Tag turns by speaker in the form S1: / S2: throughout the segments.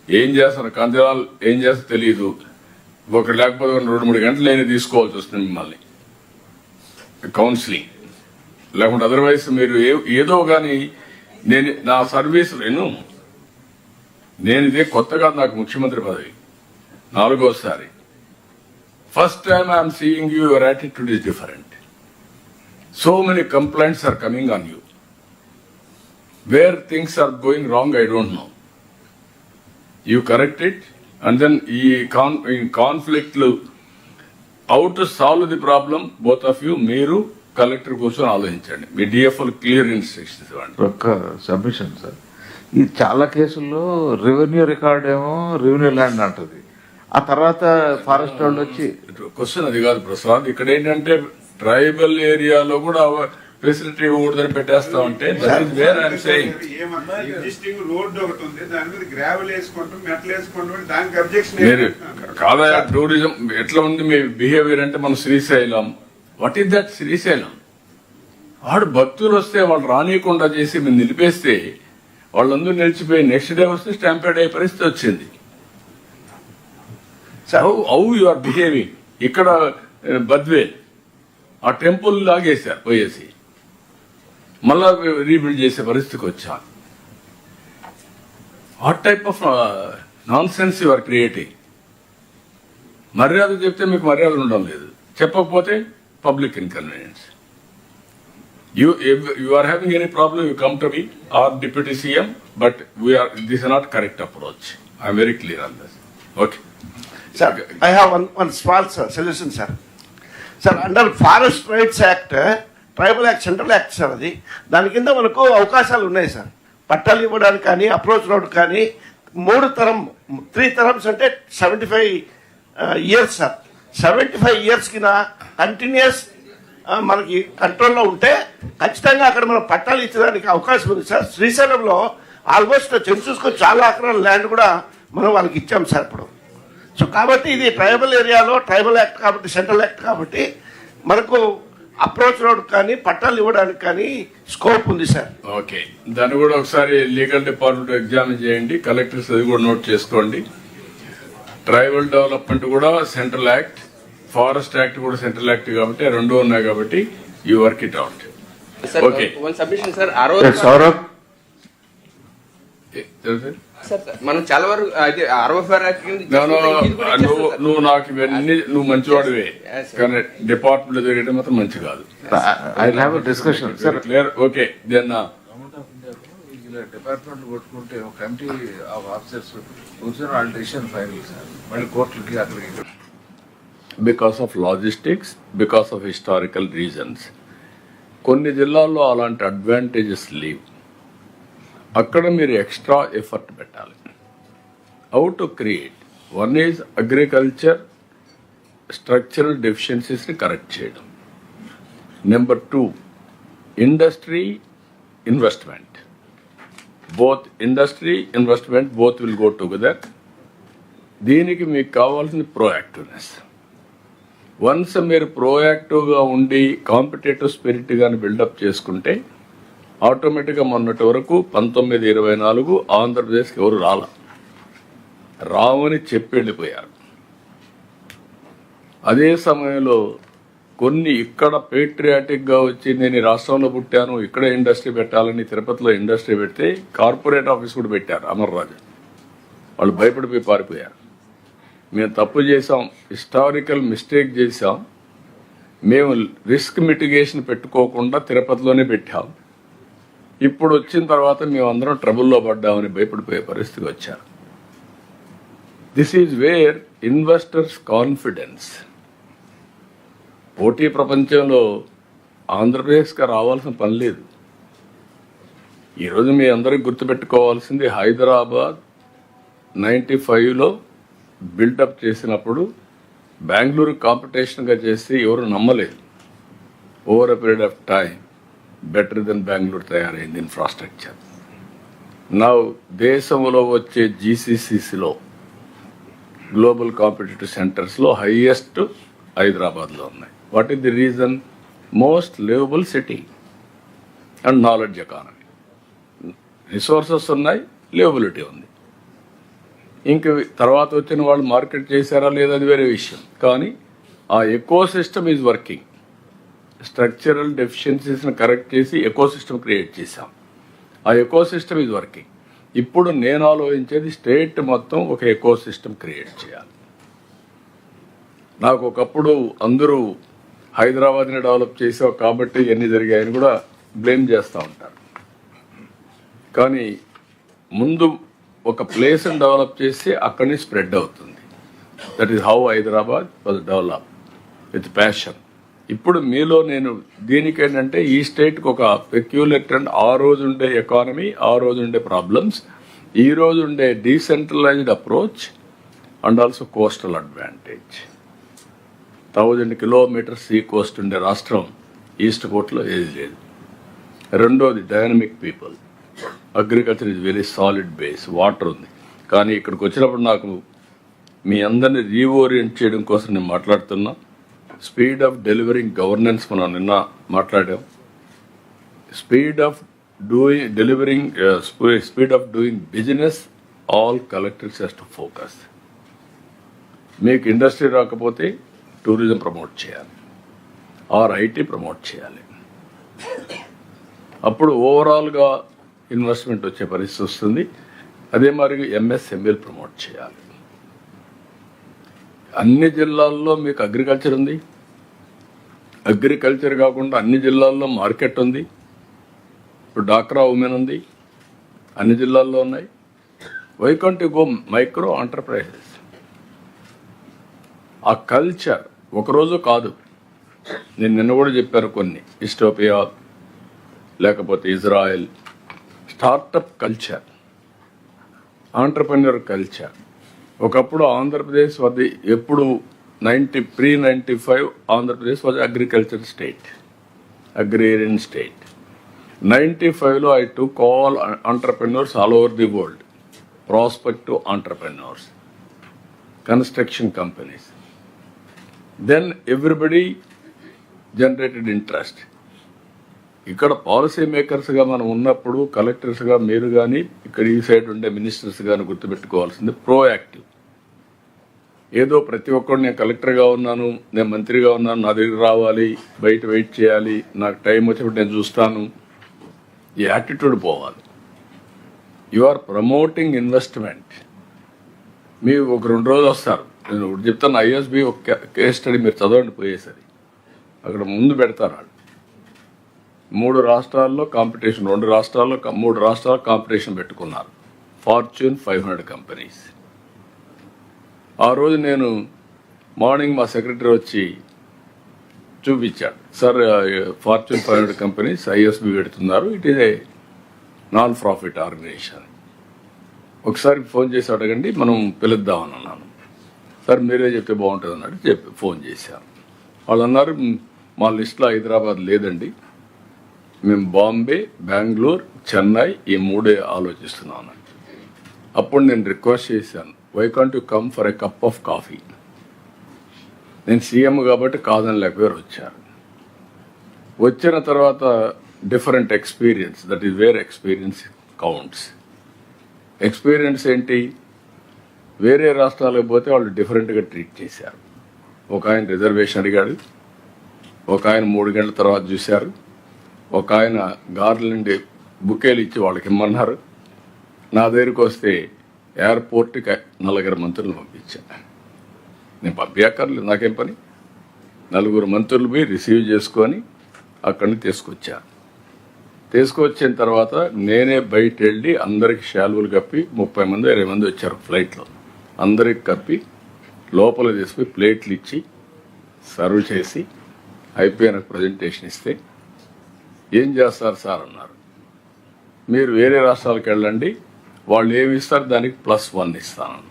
S1: ఏం చేస్తారు కందిరాలు ఏం చేస్తారో తెలియదు. ఒకటి లేకపోతే 2-3 గంటలు నేను తీసుకోవాల్సి వస్తుంది మిమ్మల్ని కౌన్సిలింగ్, లేకుంటే అదర్వైజ్ మీరు ఏదో కానీ నేను నా సర్వీస్ నేను ఇదే కొత్తగా నాకు ముఖ్యమంత్రి పదవి 4వసారి. First time I'm seeing you, your attitude is different. So many complaints are coming on you. Where things are going wrong I don't know. You correct it and then ఈ కాన్ఫ్లిక్ట్లు how to solve the problem both of you. మీరు collector కూర్చొని ఆలోచించండి, మీ DFO clear instructions ఇవ్వండి.
S2: ఒక్క submission sir, ఈ చాలా కేసుల్లో రెవెన్యూ రికార్డ్ ఏమో రెవెన్యూ ల్యాండ్ అంటది, ఆ తర్వాత ఫారెస్ట్ వాళ్ళు వచ్చి
S1: క్వశ్చన్ అది కాదు ప్రసాద్. ఇక్కడ ఏంటంటే ట్రైబల్ ఏరియాలో కూడా ఫెసిలిటీ ఇవ్వకూడదని పెట్టేస్తా ఉంటే మీరు కాదా టూరిజం ఎట్లా ఉంది మీ బిహేవియర్ అంటే మన Srisailam. What is that Srisailam? వాడు భక్తులు వస్తే వాళ్ళు రానియకుండా చేసి మీరు నిలిపేస్తే వాళ్ళందరూ నిలిచిపోయి నెక్స్ట్ డే వస్తే స్టాంపేడ్ అయ్యే పరిస్థితి వచ్చింది. How you are behaving. ఇక్కడ బద్వేల్ ఆ టెంపుల్ లాగేశారు పోయేసి, మళ్ళా రీబిల్డ్ చేసే పరిస్థితికి వచ్చా. What type of nonsense you are creating. మర్యాద చెప్తే మీకు మర్యాద ఉండడం లేదు, చెప్పకపోతే public inconvenience. You are having any problem, you come to me or Deputy CM, but this is not correct approach. I am very clear on this. Okay.
S3: Sir, I have one small solution, sir. Sir, under Forest Rights Act, Tribal Act, Central Act, sir, దాని కింద మనకు అవకాశాలు ఉన్నాయి sir. పట్టాలు ఇవ్వడానికి కానీ, approach road కానీ 3 terms అంటే 75 years సార్. 75 years కింద కంటిన్యూస్ మనకి కంట్రోల్లో ఉంటే ఖచ్చితంగా అక్కడ మనం పట్టాలు ఇచ్చడానికి అవకాశం ఉంది సార్. శ్రీశైలంలో ఆల్మోస్ట్ చూసుకొని చాలా ఎకరాల ల్యాండ్ కూడా మనం వాళ్ళకి ఇచ్చాం సార్ ఇప్పుడు. సో కాబట్టి ఇది ట్రైబల్ ఏరియాలో ట్రైబల్ యాక్ట్ కాబట్టి, సెంట్రల్ యాక్ట్ కాబట్టి మనకు అప్రోచ్ రోడ్ కానీ పట్టాలు ఇవ్వడానికి కానీ స్కోప్ ఉంది సార్.
S1: ఓకే, దాన్ని కూడా ఒకసారి లీగల్ డిపార్ట్మెంట్ ఎగ్జామిన్ చేయండి, కలెక్టర్స్ అది కూడా నోట్ చేసుకోండి. ట్రైబల్ డెవలప్మెంట్ కూడా సెంట్రల్ యాక్ట్, ఫారెస్ట్ యాక్ట్ కూడా సెంట్రల్ యాక్ట్ కాబట్టి 2 ఉన్నాయి కాబట్టి you work it out. Okay
S2: Saurabh
S4: మనం చాలా వరకు
S1: నువ్వు నాకు ఇవన్నీ నువ్వు మంచివాడివే, కానీ డిపార్ట్మెంట్ జరిగేది మాత్రం మంచి కాదు.
S2: I have a discussion sir.
S1: Clear. Okay, then
S2: department కొట్టుకుంటే ఒక కమిటీ ఆఫ్ ఆఫీసర్స్ కూర్చొని వాళ్ళ డెసిషన్ ఫైనల్ సార్, మళ్ళీ కోర్టులకి అక్కడికి.
S1: Because of logistics, because of historical reasons కొన్ని జిల్లాల్లో అలాంటి అడ్వాంటేజెస్ లేవు. అక్కడ మీరు ఎక్స్ట్రా ఎఫర్ట్ పెట్టాలి. How to create one is agriculture structural డెఫిషియన్సీస్ని కరెక్ట్ చేయడం. Number 2 industry investment. Both industry investment both will go together. దీనికి మీకు కావాల్సిన ప్రోయాక్టివ్నెస్. వన్స్ మీరు ప్రోయాక్టివ్గా ఉండి కాంపిటేటివ్ స్పిరిట్ గాని బిల్డప్ చేసుకుంటే ఆటోమేటిక్గా మొన్నటి వరకు 1924 ఆంధ్రప్రదేశ్కి ఎవరు రావని చెప్పి వెళ్ళిపోయారు. అదే సమయంలో కొన్ని ఇక్కడ పేట్రియాటిక్గా వచ్చి నేను ఈ రాష్ట్రంలో పుట్టాను, ఇక్కడ ఇండస్ట్రీ పెట్టాలని తిరుపతిలో ఇండస్ట్రీ పెడితే కార్పొరేట్ ఆఫీస్ కూడా పెట్టారు అమర్రాజు. వాళ్ళు భయపడిపోయి పారిపోయారు. మేము తప్పు చేసాం, హిస్టారికల్ మిస్టేక్ చేసాం, మేము రిస్క్ మిటిగేషన్ పెట్టుకోకుండా తిరుపతిలోనే పెట్టాం. ఇప్పుడు వచ్చిన తర్వాత మేమందరం ట్రబుల్లో పడ్డామని భయపడిపోయే పరిస్థితికి వచ్చారు. This is wear investors confidence. పోటీ ప్రపంచంలో ఆంధ్రప్రదేశ్కి రావాల్సిన పని లేదు. ఈరోజు మీ అందరికి గుర్తుపెట్టుకోవాల్సింది హైదరాబాద్ 95లో బిల్డప్ చేసినప్పుడు బెంగళూరు కాంపిటీషన్గా చేసి ఎవరు నమ్మలేదు. Over a period of time better then Bengaluru తయారైంది ఇన్ఫ్రాస్ట్రక్చర్. నౌ దేశంలో వచ్చే జీసీసీసీలో గ్లోబల్ కాంపిటేటివ్ సెంటర్స్లో హైయెస్ట్ హైదరాబాద్లో ఉన్నాయి. What is the reason? Most livable city and knowledge economy. Resources ఉన్నాయి, లివబిలిటీ ఉంది. ఇంక తర్వాత వచ్చిన వాళ్ళు మార్కెట్ చేశారా లేదా అది వేరే విషయం. కానీ ఆ ecosystem is working. Structural డెఫిషియన్సీస్ని కరెక్ట్ చేసి ఎకో సిస్టమ్ క్రియేట్ చేశాం. ఆ ఎకో సిస్టమ్ ఈజ్ వర్కింగ్. ఇప్పుడు నేను ఆలోచించేది స్టేట్ మొత్తం ఒక ఎకో సిస్టమ్ క్రియేట్ చేయాలి. నాకు ఒకప్పుడు అందరూ హైదరాబాద్ని డెవలప్ చేసావు కాబట్టి ఇవన్నీ జరిగాయని కూడా బ్లేమ్ చేస్తూ ఉంటారు. కానీ ముందు ఒక ప్లేస్ని డెవలప్ చేసి అక్కడి నుంచి స్ప్రెడ్ అవుతుంది. That is how Hyderabad was develop with passion. ఇప్పుడు మీలో నేను దీనికి ఏంటంటే ఈ స్టేట్కి ఒక పెక్యులర్ ట్రెండ్, ఆ రోజు ఉండే ఎకానమీ, ఆ రోజు ఉండే ప్రాబ్లమ్స్, ఈ రోజు ఉండే decentralised approach and also coastal advantage. 1000 kilometres sea coast ఉండే రాష్ట్రం ఈస్ట్ కోస్ట్లో ఏది లేదు. రెండోది dynamic people, agriculture is very solid base, water ఉంది. కానీ ఇక్కడికి వచ్చినప్పుడు నాకు మీ అందరినీ రీఓరియంట్ చేయడం కోసం నేను మాట్లాడుతున్నా. స్పీడ్ ఆఫ్ డెలివరింగ్ గవర్నెన్స్ మనం నిన్న మాట్లాడాం. Speed of doing business, all collectors has to focus. మీకు ఇండస్ట్రీ రాకపోతే టూరిజం ప్రమోట్ చేయాలి, ఆర్ ఐటీ ప్రమోట్ చేయాలి. అప్పుడు ఓవరాల్గా ఇన్వెస్ట్మెంట్ వచ్చే పరిస్థితి వస్తుంది. అదే మరి ఎంఎస్ఎంఈలు ప్రమోట్ చేయాలి. అన్ని జిల్లాల్లో మీకు అగ్రికల్చర్ ఉంది. అగ్రికల్చర్ కాకుండా అన్ని జిల్లాల్లో మార్కెట్ ఉంది. ఇప్పుడు డాక్రా ఉమెన్ ఉంది, అన్ని జిల్లాల్లో ఉన్నాయి. Why can't you go micro enterprises? ఆ కల్చర్ ఒకరోజు కాదు. నేను నిన్న కూడా చెప్పాను కొన్ని, ఇస్టోపియా లేకపోతే Israel, startup culture, entrepreneur culture. ఒకప్పుడు ఆంధ్రప్రదేశ్ అది ఎప్పుడు pre-95 Andhra Pradesh was agriculture state, agrarian state. 95లో I took all entrepreneurs all over the world, prospective entrepreneurs, construction companies. Then everybody generated interest. ఇక్కడ పాలసీ మేకర్స్గా మనం ఉన్నప్పుడు, కలెక్టర్స్గా మీరు కానీ ఇక్కడ ఈ సైడ్ ఉండే మినిస్టర్స్ కానీ గుర్తుపెట్టుకోవాల్సింది ప్రోయాక్టివ్. ఏదో ప్రతి ఒక్కరు నేను కలెక్టర్గా ఉన్నాను, నేను మంత్రిగా ఉన్నాను, నా దగ్గర రావాలి, బయట వెయిట్ చేయాలి, నాకు టైం వచ్చినప్పుడు నేను చూస్తాను, ఈ యాటిట్యూడ్ పోవాలి. You are promoting investment. మీరు ఒక 2 రోజులు వస్తారు, నేను ఒకటి చెప్తాను. ఐఎస్బి ఒక కేస్ స్టడీ మీరు చదవండి పోయేసరి, అక్కడ ముందు పెడతారు వాళ్ళు. 3 రాష్ట్రాల్లో కాంపిటీషన్, 2 రాష్ట్రాల్లో 3 రాష్ట్రాల్లో కాంపిటీషన్ పెట్టుకున్నారు. Fortune 500 companies. ఆ రోజు నేను మార్నింగ్ మా సెక్రటరీ వచ్చి చూపించాడు, సార్ ఫార్చ్యూన్ 500 కంపెనీస్ ఐఎస్బి పెడుతున్నారు, it is a non profit organisation. ఒకసారి ఫోన్ చేసి అడగండి, మనం పిలుద్దామని అన్నాను. సార్ మీరే చెప్తే బాగుంటుంది అన్నాడు. ఫోన్ చేశాను. వాళ్ళు అన్నారు, మా లిస్టులో హైదరాబాద్ లేదండి, మేము బాంబే, బెంగళూరు, చెన్నై ఈ 3 ఆలోచిస్తున్నాం అన్నాడు. అప్పుడు నేను రిక్వెస్ట్ చేశాను, why can't you come for a cup of coffee. నేను సీఎం కాబట్టి కాదని లేకపోయారు, వచ్చారు. వచ్చిన తర్వాత different experience, that is where experience counts. Experience ఏంటి? వేరే రాష్ట్రాలకు పోతే వాళ్ళు డిఫరెంట్గా ట్రీట్ చేశారు. ఒక ఆయన రిజర్వేషన్ అడిగాడు, ఒక ఆయన 3 గంటల తర్వాత చూశారు, ఒక ఆయన గార్లండి బుకేలు ఇచ్చి వాళ్ళకి ఇమ్మన్నారు. నా దగ్గరికి వస్తే ఎయిర్పోర్ట్కి 4 మంత్రులు పంపించాను. నేను పంపించక్కర్లేదు, నాకేం పని. 4 మంత్రులు పోయి రిసీవ్ చేసుకొని అక్కడిని తీసుకొచ్చాను. తీసుకొచ్చిన తర్వాత నేనే బయట వెళ్ళి అందరికి శాలువలు కప్పి, 30 మంది 20 మంది వచ్చారు ఫ్లైట్లో, అందరికి కప్పి లోపల తీసుకుని ప్లేట్లు ఇచ్చి సర్వ్ చేసి అయిపోయిన ప్రజెంటేషన్ ఇస్తే, ఏం చేస్తారు సార్ అన్నారు. మీరు వేరే రాష్ట్రాలకు వెళ్ళండి, వాళ్ళు ఏమి ఇస్తారు దానికి +1 ఇస్తాను,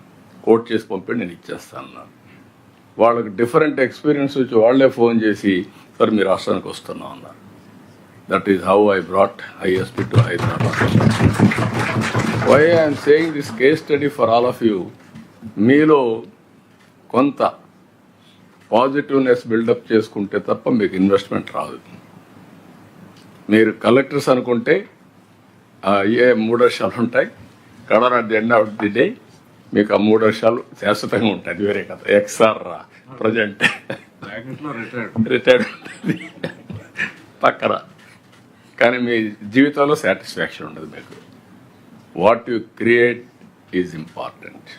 S1: కోట్ చేసి పంపి నేను ఇచ్చేస్తాను. వాళ్ళకి డిఫరెంట్ ఎక్స్పీరియన్స్ వచ్చి వాళ్ళే ఫోన్ చేసి, సార్ మీ రాష్ట్రానికి వస్తున్నాం అన్నారు. That is how I brought ISB to Hyderabad. Why I'm saying this case study for all of you. మీలో కొంత పాజిటివ్నెస్ బిల్డప్ చేసుకుంటే తప్ప మీకు ఇన్వెస్ట్మెంట్ రాదు. మీరు కలెక్టర్స్ అనుకుంటే ఏ 3 వర్షాలు ఉంటాయి, కడర్ at the end of the day మీకు ఆ 3 వర్షాలు శాశ్వతంగా ఉంటాయి, అది వేరే కథ. ఎక్స్ఆర్ ప్రజెంట్ రిటైర్డ్ ఉంటుంది పక్కన, కానీ మీ జీవితంలో సాటిస్ఫాక్షన్ ఉండదు మీకు. What you create is important.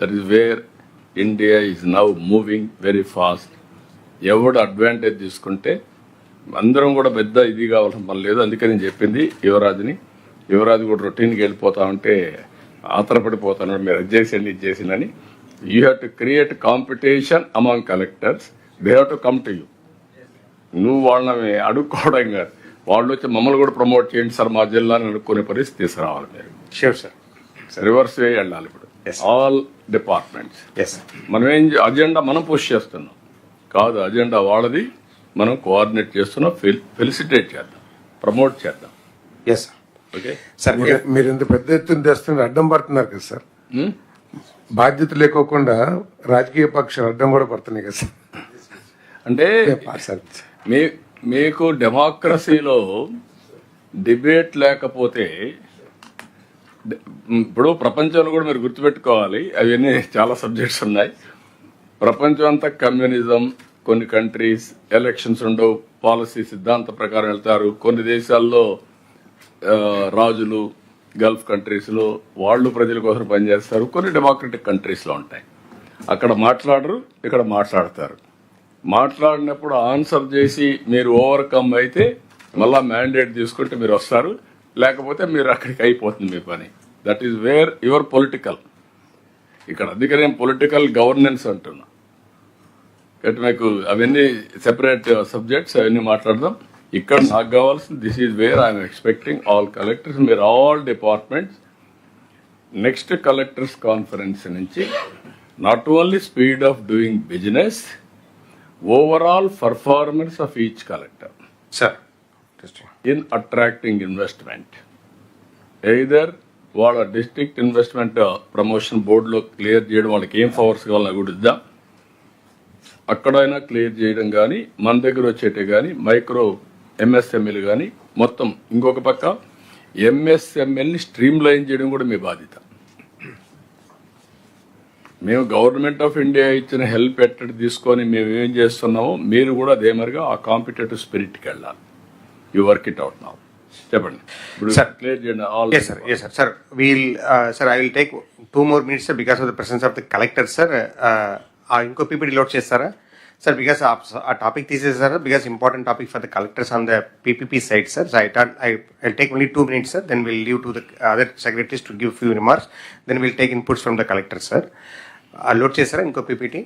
S1: That is where India is now moving very fast. ఎవడు అడ్వాంటేజ్ తీసుకుంటే అందరం కూడా పెద్ద ఇది కావాల్సిన పని లేదు. అందుకే నేను చెప్పింది యువరాజు కూడా రొటీన్కి వెళ్ళిపోతా ఉంటే ఆతరపడిపోతాను, మీరు అది చేసేయండి ఇది చేసిందని. You have to create competition among collectors. They have to come to you. నువ్వు వాళ్ళని అడుక్కోవడం కాదు, వాళ్ళు వచ్చి మమ్మల్ని కూడా ప్రమోట్ చేయండి సార్ మా జిల్లాని అనుకునే పరిస్థితి తీసుకురావాలి మీరు.
S5: Sure sir.
S1: రివర్స్ వే వెళ్ళాలి ఇప్పుడు. ఆల్ డిపార్ట్మెంట్స్ మనం అజెండా మనం పుష్ చేస్తున్నాం కాదు, అజెండా వాళ్ళది, మనం కోఆర్డినేట్ చేస్తున్నాం. ఫెలిసిటేట్ చేద్దాం, ప్రమోట్ చేద్దాం.
S5: Yes sir.
S1: ఓకే
S5: సార్
S6: మీరు ఇంత పెద్ద ఎత్తున తెస్తుంటే అడ్డం పడుతున్నారు కదా సార్. బాధ్యత లేకోకుండా రాజకీయ పక్షాలు అడ్డం కూడా పడుతున్నాయి కదా సార్.
S1: అంటే
S6: సార్
S1: మీకు డెమోక్రసీలో డిబేట్ లేకపోతే, ఇప్పుడు ప్రపంచంలో కూడా మీరు గుర్తుపెట్టుకోవాలి, అవన్నీ చాలా సబ్జెక్ట్స్ ఉన్నాయి. ప్రపంచం అంతా కమ్యూనిజం, కొన్ని కంట్రీస్ ఎలక్షన్స్ ఉండవు, పాలసీ సిద్ధాంత ప్రకారం వెళ్తారు. కొన్ని దేశాల్లో రాజులు, గల్ఫ్ కంట్రీస్లో వాళ్ళు ప్రజల కోసం పనిచేస్తారు. కొన్ని డెమోక్రటిక్ కంట్రీస్లో ఉంటాయి, అక్కడ మాట్లాడరు, ఇక్కడ మాట్లాడతారు. మాట్లాడినప్పుడు ఆన్సర్ చేసి మీరు ఓవర్కమ్ అయితే మళ్ళా మ్యాండేట్ తీసుకుంటే మీరు వస్తారు, లేకపోతే మీరు అక్కడికి అయిపోతుంది మీ పని. That is where your political. ఇక్కడ అందుకనే పొలిటికల్ గవర్నెన్స్ అంటున్నా. కాబట్టి మీకు అవన్నీ సెపరేట్ సబ్జెక్ట్స్, అవన్నీ మాట్లాడదాం. ఇక్కడ నాకు కావాల్సింది this is where I'm expecting all collectors, మీరు all departments next collectors conference నుంచి not only speed of doing business, overall performance of each collector
S5: sir
S1: in attracting investment. Either వాళ్ళ డిస్ట్రిక్ట్ ఇన్వెస్ట్మెంట్ ప్రమోషన్ బోర్డులో clear చేయడం, వాళ్ళకి ఏం powers కావాలని కూడా ఇద్దాం, అక్కడైనా క్లియర్ చేయడం కానీ, మన దగ్గర వచ్చేటే కానీ మైక్రో ఎంఎస్ఎంఈలు కానీ మొత్తం. ఇంకొక పక్క ఎంఎస్ఎంఎల్ని స్ట్రీమ్ లైన్ చేయడం కూడా మీ బాధ్యత. మేము గవర్నమెంట్ ఆఫ్ ఇండియా ఇచ్చిన హెల్ప్ ఎట్టడి తీసుకొని మేము ఏం చేస్తున్నామో మీరు కూడా అదే మరిగా ఆ కాంపిటేటివ్ స్పిరిట్కి వెళ్ళాలి. You work it out now. చెప్పండి ఇప్పుడు క్లియర్ చేయండి all.
S5: Yes, sir. Yes, sir. Sir, sir, I will take 2 more minutes, sir, because of the presence of the collector, sir. ఇంకో పీపీటీ లోడ్ చేస్తారా సార్? బికాస్ ఆ topic తీసేసారా, because important topic for the collectors on the PPP side, sir. So I take only 2 minutes, sir. Then we'll leave to the other secretaries to give few remarks. Then we'll take inputs from the collector, sir. Load చేస్తారా ఇంకో PPT?